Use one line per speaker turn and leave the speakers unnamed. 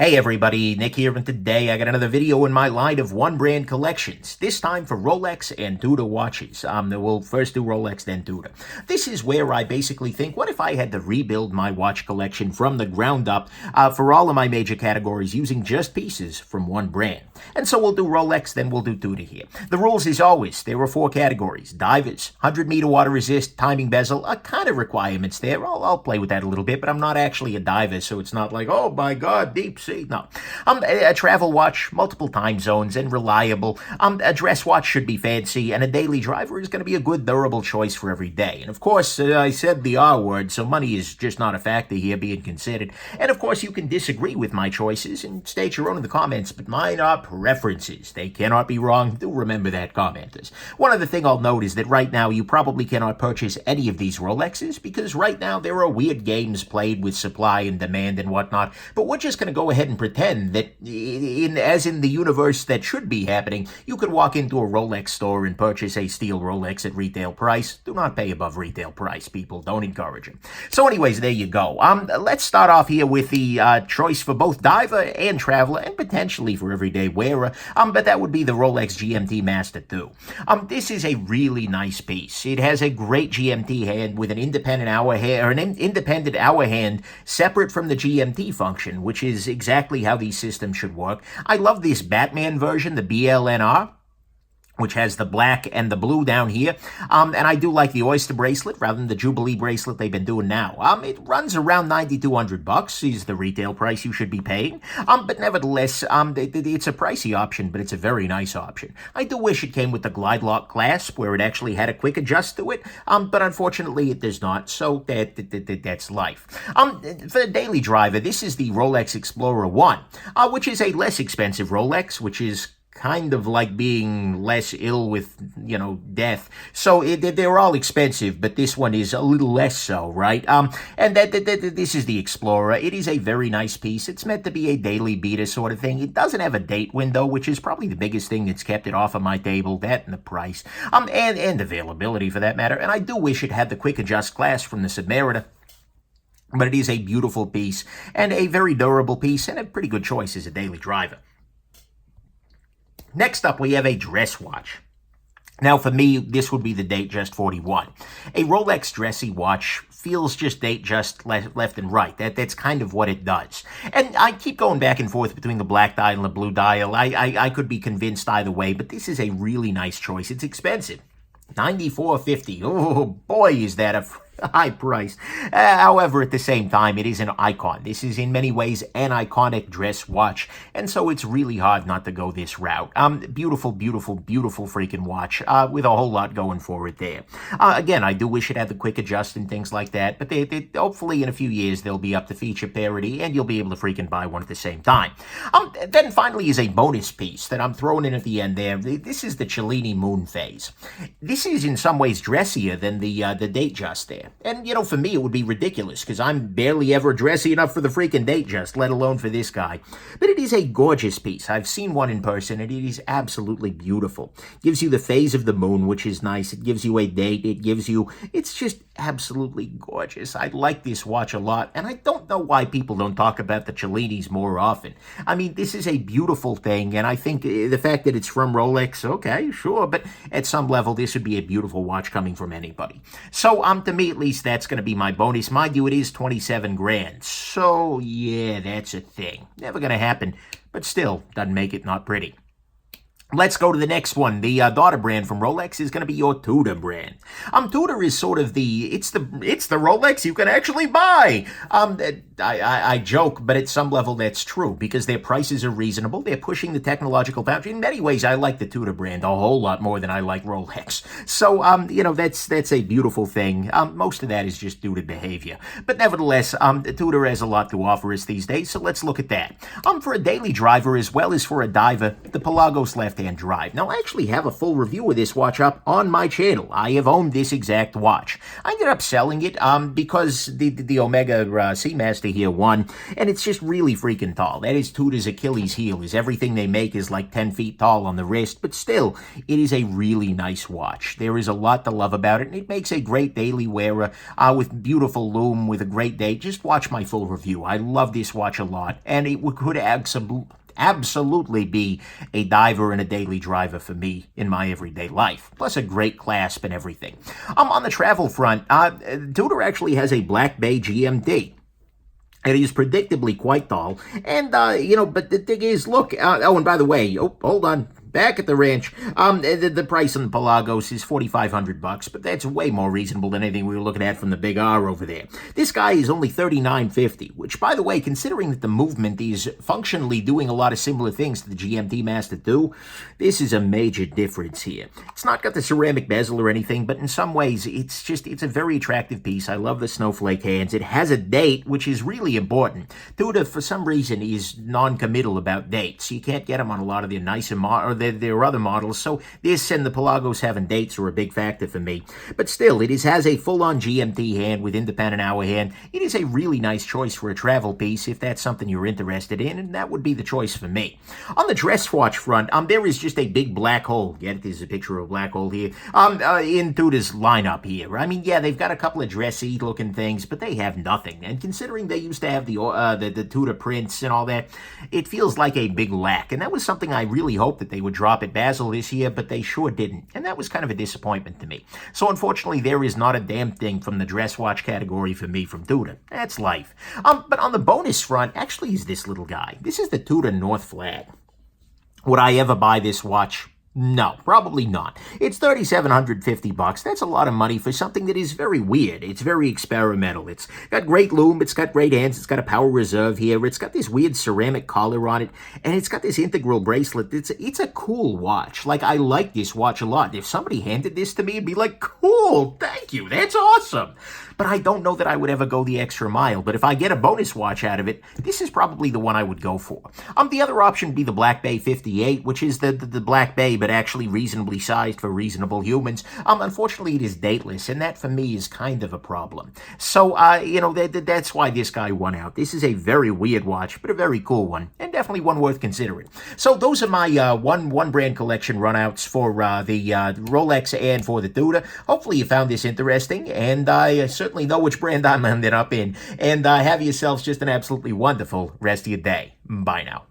Hey everybody, Nick here, and today I got another video in my line of one-brand collections, this time for Rolex and Tudor watches. We'll first do Rolex, then Tudor. This is where I basically think, what if I had to rebuild my watch collection from the ground up for all of my major categories using just pieces from one brand? And so we'll do Rolex, then we'll do Tudor here. The rules, as always, there are 4 categories. Divers, 100-meter water resist, timing bezel, kind of requirements there. I'll play with that a little bit, but I'm not actually a diver, so it's not like, oh my god, deep sea. No. A travel watch, multiple time zones, and reliable. A dress watch should be fancy, and a daily driver is going to be a good, durable choice for every day. And of course, I said the R word, so money is just not a factor here being considered. And of course, you can disagree with my choices and state your own in the comments, but mine are preferences. They cannot be wrong. Do remember that, commenters. One other thing I'll note is that right now, you probably cannot purchase any of these Rolexes, because right now there are weird games played with supply and demand and whatnot, but we're just going to go ahead and pretend that, as in the universe that should be happening, you could walk into a Rolex store and purchase a steel Rolex at retail price. Do not pay above retail price, people. Don't encourage them. So anyways, there you go. Let's start off here with the choice for both diver and traveler, and potentially for everyday wearer, but that would be the Rolex GMT Master II. This is a really nice piece. It has a great GMT hand with an independent hour hand, or an independent hour hand separate from the GMT function, which is exactly how these systems should work. I love this Batman version, the BLNR, which has the black and the blue down here. And I do like the Oyster bracelet rather than the Jubilee bracelet they've been doing now. It runs around $9,200 is the retail price you should be paying. But nevertheless, it's a pricey option, but it's a very nice option. I do wish it came with the Glide Lock clasp, where it actually had a quick adjust to it, but unfortunately it does not, so that's life. For the daily driver, this is the Rolex Explorer 1, which is a less expensive Rolex, which is kind of like being less ill with, death. So they're all expensive, but this one is a little less so, right? And this is the Explorer. It is a very nice piece. It's meant to be a daily beater sort of thing. It doesn't have a date window, which is probably the biggest thing that's kept it off of my table, that and the price, and availability for that matter. And I do wish it had the quick adjust clasp from the Submariner. But it is a beautiful piece, and a very durable piece, and a pretty good choice as a daily driver. Next up, we have a dress watch. Now, for me, this would be the Datejust 41. A Rolex dressy watch feels just Datejust left and right. That's kind of what it does. And I keep going back and forth between the black dial and the blue dial. I could be convinced either way, but this is a really nice choice. It's expensive. $94.50. Oh, boy, is that a high price. However, at the same time, it is an icon. This is in many ways an iconic dress watch, and so it's really hard not to go this route. Beautiful, beautiful, beautiful freaking watch with a whole lot going for it there. Again, I do wish it had the quick adjust and things like that, but they hopefully in a few years they'll be up to feature parity, and you'll be able to freaking buy one at the same time. Then finally is a bonus piece that I'm throwing in at the end there. This is the Cellini Moonphase. This is in some ways dressier than the Datejust there. And, for me, it would be ridiculous, because I'm barely ever dressy enough for the freaking Datejust, let alone for this guy. But it is a gorgeous piece. I've seen one in person, and it is absolutely beautiful. It gives you the phase of the moon, which is nice. It gives you a date. It's just absolutely gorgeous. I like this watch a lot, and I don't know why people don't talk about the Cellinis more often. I mean, this is a beautiful thing, and I think the fact that it's from Rolex, okay, sure, but at some level, this would be a beautiful watch coming from anybody. So, to me, at least, that's going to be my bonus. Mind you, it is 27 grand. So, yeah, that's a thing. Never going to happen, but still, doesn't make it not pretty. Let's go to the next one. The daughter brand from Rolex is going to be your Tudor brand. Tudor is sort of it's the Rolex you can actually buy. I joke, but at some level that's true, because their prices are reasonable. They're pushing the technological boundary. In many ways, I like the Tudor brand a whole lot more than I like Rolex. So, that's a beautiful thing. Most of that is just due to behavior. But nevertheless, Tudor has a lot to offer us these days, so let's look at that. For a daily driver as well as for a diver, the Pelagos left left-hand drive. Now, I actually have a full review of this watch up on my channel. I have owned this exact watch. I ended up selling it because the Omega Seamaster here won, and it's just really freaking tall. That is Tudor's Achilles heel, is everything they make is like 10 feet tall on the wrist, but still, it is a really nice watch. There is a lot to love about it, and it makes a great daily wearer with beautiful lume, with a great date. Just watch my full review. I love this watch a lot, and it could absolutely be a diver and a daily driver for me in my everyday life. Plus a great clasp and everything. On the travel front, Tudor actually has a black Bay GMT. It is predictably quite tall. And, but the thing is, look, and by the way, hold on. Back at the ranch, the price on the Pelagos is $4,500, but that's way more reasonable than anything we were looking at from the Big R over there. This guy is only $39.50, which, by the way, considering that the movement is functionally doing a lot of similar things to the GMT Master II, this is a major difference here. It's not got the ceramic bezel or anything, but in some ways, it's a very attractive piece. I love the snowflake hands. It has a date, which is really important. Tudor, for some reason, is non-committal about dates. You can't get them on a lot of their nicer there are other models, so this and the Pelagos having dates are a big factor for me. But still, it has a full-on GMT hand with independent hour hand. It is a really nice choice for a travel piece if that's something you're interested in, and that would be the choice for me. On the dress watch front, there is just a big black hole. There's a picture of a black hole here. In Tudor's lineup here. I mean, yeah, they've got a couple of dressy-looking things, but they have nothing. And considering they used to have the Tudor prints and all that, it feels like a big lack. And that was something I really hoped that they would drop at Basel this year, but they sure didn't. And that was kind of a disappointment to me. So unfortunately, there is not a damn thing from the dress watch category for me from Tudor. That's life. But on the bonus front, actually is this little guy. This is the Tudor North Flag. Would I ever buy this watch? No, probably not. It's $3,750. That's a lot of money for something that is very weird. It's very experimental. It's got great lume. It's got great hands. It's got a power reserve here. It's got this weird ceramic collar on it, and it's got this integral bracelet. It's a cool watch. Like, I like this watch a lot. If somebody handed this to me, it'd be like, cool, thank you, that's awesome. But I don't know that I would ever go the extra mile. But if I get a bonus watch out of it, this is probably the one I would go for. The other option would be the Black Bay 58, which is the Black Bay, but actually reasonably sized for reasonable humans. Unfortunately, it is dateless, and that for me is kind of a problem. So, that's why this guy won out. This is a very weird watch, but a very cool one, and definitely one worth considering. So those are my one brand collection runouts for the Rolex and for the Tudor. Hopefully you found this interesting, and I certainly know which brand I'm ended up in. And have yourselves just an absolutely wonderful rest of your day. Bye now.